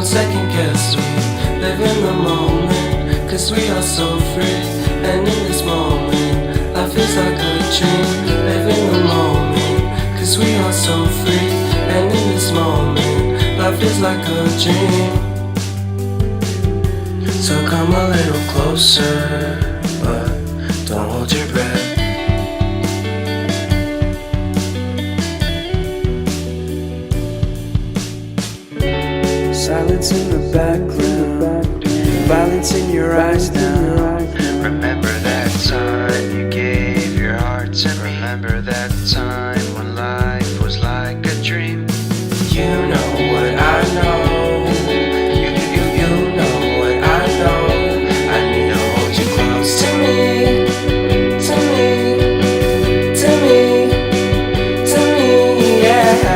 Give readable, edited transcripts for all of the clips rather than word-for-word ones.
second guess. We live in the moment, cause we are so free. And in this moment, life is like a dream. Live in the moment, cause we are so free. And in this moment, life is like a dream. So come a little closer, but don't hold your breath. Silence in the background, violence in your eyes now. Remember that time you gave your heart to me. Remember that time when life was like a dream. You know what I know. You know what I know. I need to hold you close to me, to me, to me, to me, yeah.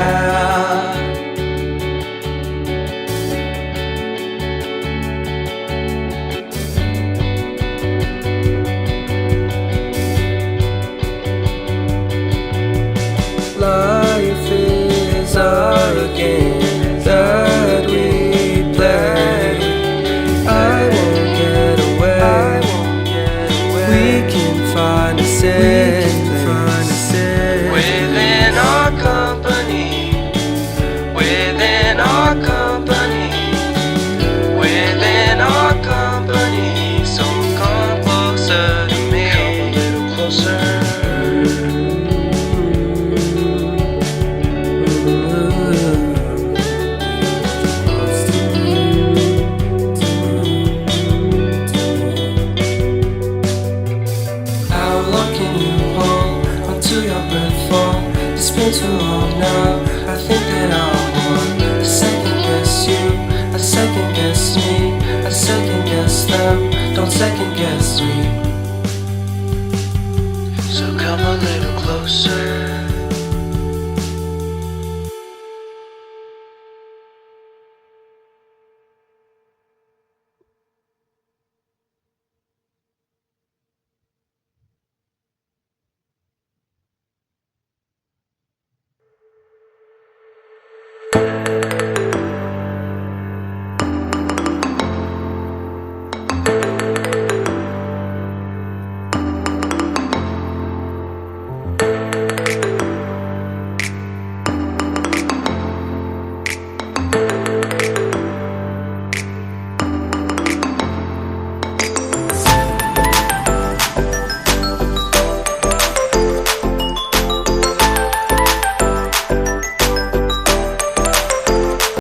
Life is a game that we play. I won't get away. We can find a safe Within our company, within our company, within our company. So come closer to me, come a little closer. It's been too long now. I think that I want to second guess you, I second guess me, I second guess them. Don't second guess me.